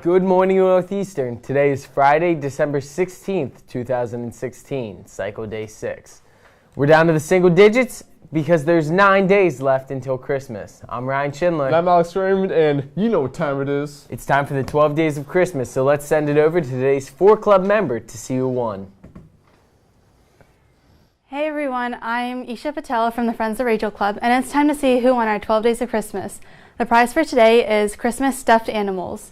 Good morning, Northeastern. Today is Friday, December 16th, 2016, cycle day 6. We're down to the single digits because there's 9 days left until Christmas. I'm Ryan Schindler. And I'm Alex Raymond, and you know what time it is. It's time for the 12 days of Christmas, so let's send it over to today's 4 Club member to see who won. Hey everyone, I'm Isha Patel from the Friends of Rachel Club, and it's time to see who won our 12 days of Christmas. The prize for today is Christmas stuffed animals.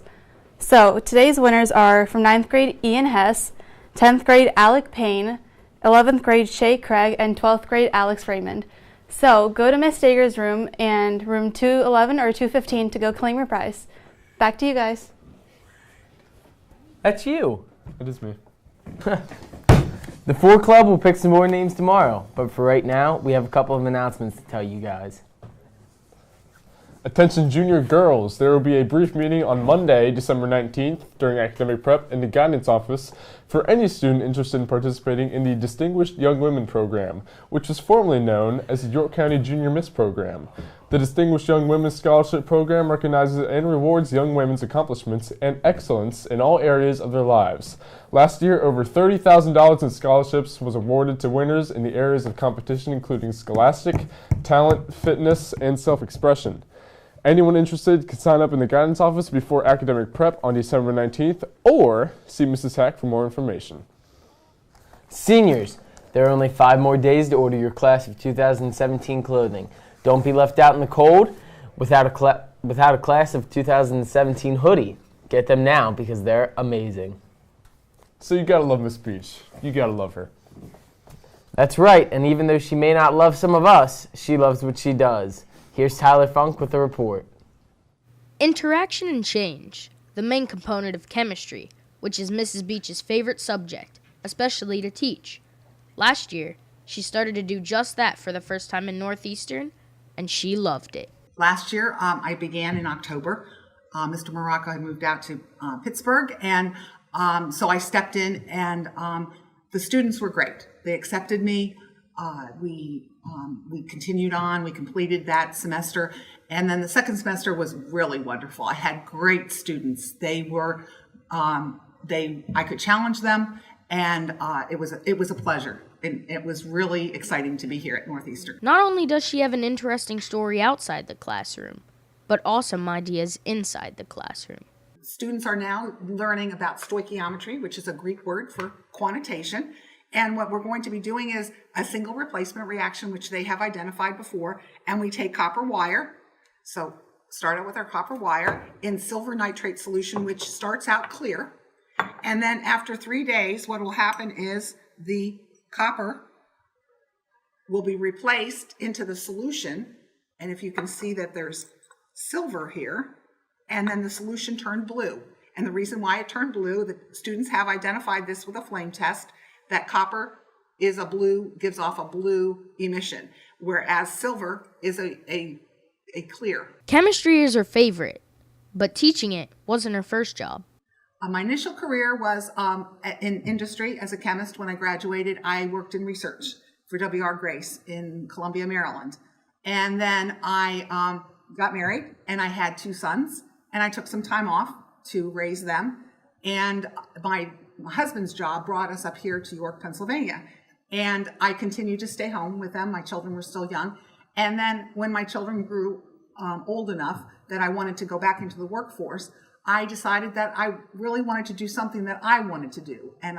So today's winners are from 9th grade Ian Hess, 10th grade Alec Payne, 11th grade Shay Craig, and 12th grade Alex Raymond. So go to Miss Dager's room and room 211 or 215 to go claim your prize. Back to you guys. That's you. It is me. The 4 Club will pick some more names tomorrow, but for right now, we have a couple of announcements to tell you guys. Attention junior girls, there will be a brief meeting on Monday, December 19th during academic prep in the guidance office for any student interested in participating in the Distinguished Young Women Program, which was formerly known as the York County Junior Miss Program. The Distinguished Young Women's Scholarship Program recognizes and rewards young women's accomplishments and excellence in all areas of their lives. Last year, over $30,000 in scholarships was awarded to winners in the areas of competition including scholastic, talent, fitness, and self-expression. Anyone interested can sign up in the guidance office before academic prep on December 19th or see Mrs. Hack for more information. Seniors, there are only 5 more days to order your class of 2017 clothing. Don't be left out in the cold without a class of 2017 hoodie. Get them now because they're amazing. So you gotta love Miss Beach. You gotta love her. That's right, and even though she may not love some of us, she loves what she does. Here's Tyler Funk with the report. Interaction and change, the main component of chemistry, which is Mrs. Beach's favorite subject, especially to teach. Last year, she started to do just that for the first time in Northeastern, and she loved it. Last year, I began in October. Mr. Morocco had moved out to Pittsburgh, and so I stepped in, and the students were great. They accepted me. We continued on. We completed that semester, and then the second semester was really wonderful. I had great students. They were, I could challenge them, and it was a pleasure. And it was really exciting to be here at Northeastern. Not only does she have an interesting story outside the classroom, but awesome ideas inside the classroom. Students are now learning about stoichiometry, which is a Greek word for quantitation. And what we're going to be doing is a single replacement reaction, which they have identified before. And we take copper wire. So start out with our copper wire in silver nitrate solution, which starts out clear. And then after 3 days, what will happen is the copper will be replaced into the solution. And if you can see that there's silver here, and then the solution turned blue. And the reason why it turned blue, the students have identified this with a flame test, that copper is a blue, gives off a blue emission, whereas silver is a clear. Chemistry is her favorite, but teaching it wasn't her first job. My initial career was in industry as a chemist. When I graduated, I worked in research for W.R. Grace in Columbia, Maryland. And then I got married, and I had 2 sons, and I took some time off to raise them. And my husband's job brought us up here to York, Pennsylvania. And I continued to stay home with them. My children were still young. And then when my children grew old enough that I wanted to go back into the workforce, I decided that I really wanted to do something that I wanted to do. And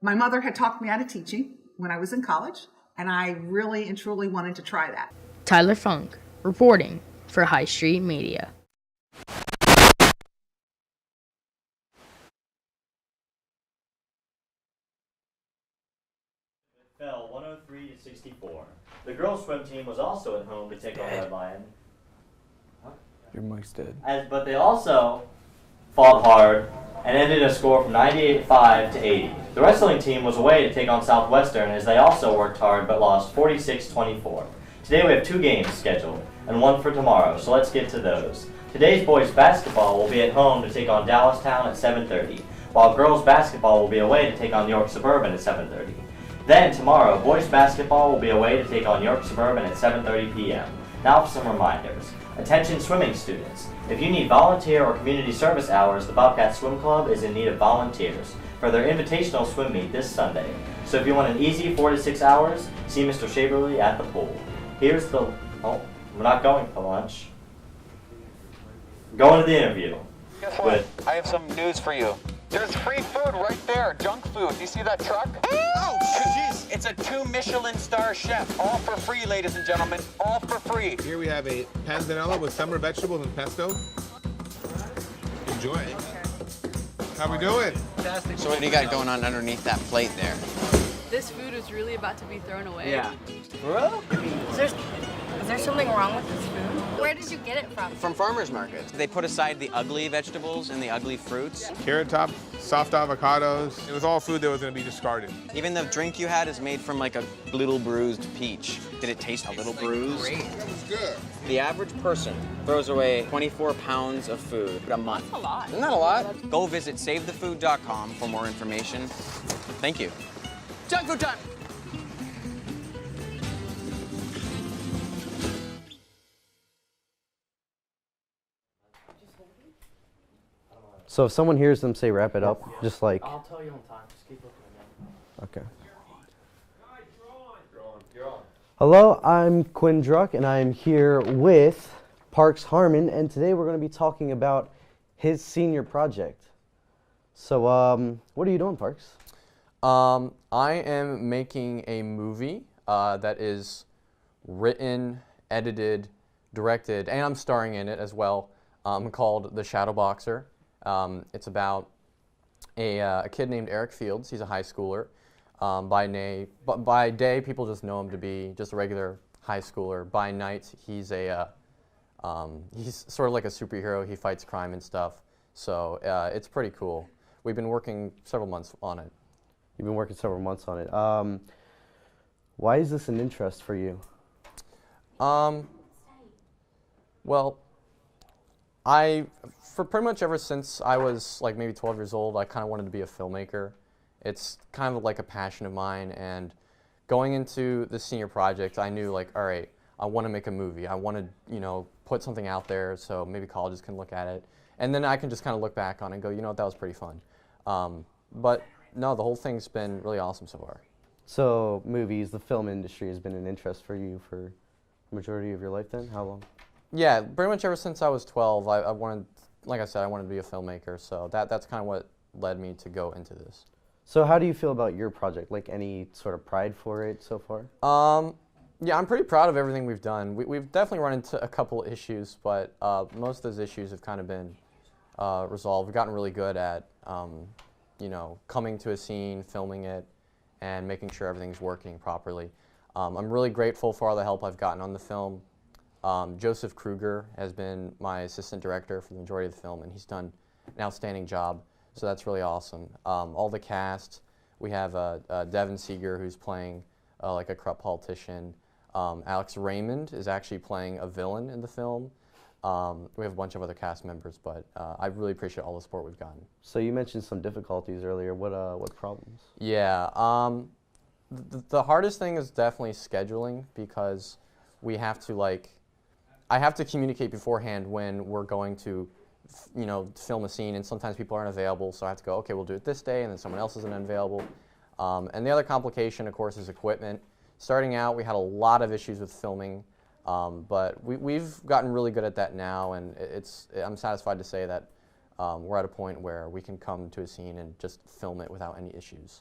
my mother had talked me out of teaching when I was in college, and I really and truly wanted to try that. Tyler Funk, reporting for High Street Media. Fell 103-64. The girls' swim team was also at home to take on Red Lion. Your mic's dead. But they also fought hard and ended a score from 98-5 to 80. The wrestling team was away to take on Southwestern as they also worked hard but lost 46-24. Today we have 2 games scheduled and 1 for tomorrow, so let's get to those. Today's boys basketball will be at home to take on Dallastown at 7:30, while girls basketball will be away to take on York Suburban at 7:30. Then tomorrow, boys basketball will be away to take on York Suburban at 7:30 p.m. Now for some reminders. Attention swimming students. If you need volunteer or community service hours, the Bobcat Swim Club is in need of volunteers for their invitational swim meet this Sunday. So if you want an easy 4 to 6 hours, see Mr. Shaverly at the pool. Here's the, oh, we're not going for lunch. Going to the interview. Guess what? I have some news for you. There's free food right there, junk food. You see that truck? Oh, jeez. It's a 2 Michelin star chef. All for free, ladies and gentlemen. All for free. Here we have a panzanella with summer vegetables and pesto. Enjoy. How we doing? Fantastic. So what do you got going on underneath that plate there? This food is really about to be thrown away. Yeah. Bro? Is there something wrong with this food? Where did you get it from? From farmers markets. They put aside the ugly vegetables and the ugly fruits. Carrot top, soft avocados. It was all food that was going to be discarded. Even the drink you had is made from like a little bruised peach. Did it taste a little bruised? It was good. The average person throws away 24 pounds of food a month. That's a lot. Isn't that a lot? Go visit savethefood.com for more information. Thank you. Junk food time! So if someone hears them say wrap it up, just like... I'll tell you on time. Just keep looking again. Okay. Hello, I'm Quinn Druck, and I'm here with Parks Harmon, and today we're going to be talking about his senior project. So, what are you doing, Parks? I am making a movie that is written, edited, directed, and I'm starring in it as well, called The Shadow Boxer. It's about a kid named Eric Fields. He's a high schooler. By day, people just know him to be just a regular high schooler. By night, he's sort of like a superhero. He fights crime and stuff. So it's pretty cool. We've been working several months on it. You've been working several months on it. Why is this an interest for you? Well, for pretty much ever since I was like maybe 12 years old, I kind of wanted to be a filmmaker. It's kind of like a passion of mine, and going into the senior project, I knew like, all right, I want to make a movie. I want to, put something out there so maybe colleges can look at it, and then I can just kind of look back on it and go, that was pretty fun. But no, the whole thing's been really awesome so far. So movies, the film industry has been an interest for you for the majority of your life then? How long? Yeah, pretty much ever since I was 12, I wanted, like I said, I wanted to be a filmmaker, so that's kind of what led me to go into this. So how do you feel about your project? Like any sort of pride for it so far? Yeah, I'm pretty proud of everything we've done. We've definitely run into a couple issues, but most of those issues have kind of been resolved. We've gotten really good at, coming to a scene, filming it, and making sure everything's working properly. I'm really grateful for all the help I've gotten on the film. Joseph Kruger has been my assistant director for the majority of the film, and he's done an outstanding job, so that's really awesome. All the cast, we have Devin Seeger, who's playing like a corrupt politician. Alex Raymond is actually playing a villain in the film. We have a bunch of other cast members, but I really appreciate all the support we've gotten. So you mentioned some difficulties earlier. What problems? Yeah, the hardest thing is definitely scheduling, because we have to I have to communicate beforehand when we're going to, film a scene, and sometimes people aren't available, so I have to go, okay, we'll do it this day, and then someone else isn't available. And the other complication, of course, is equipment. Starting out, we had a lot of issues with filming, but we've gotten really good at that now, and I'm satisfied to say that we're at a point where we can come to a scene and just film it without any issues.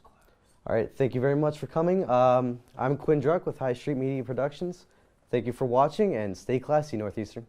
All right, thank you very much for coming. I'm Quinn Druck with High Street Media Productions. Thank you for watching, and stay classy, Northeastern.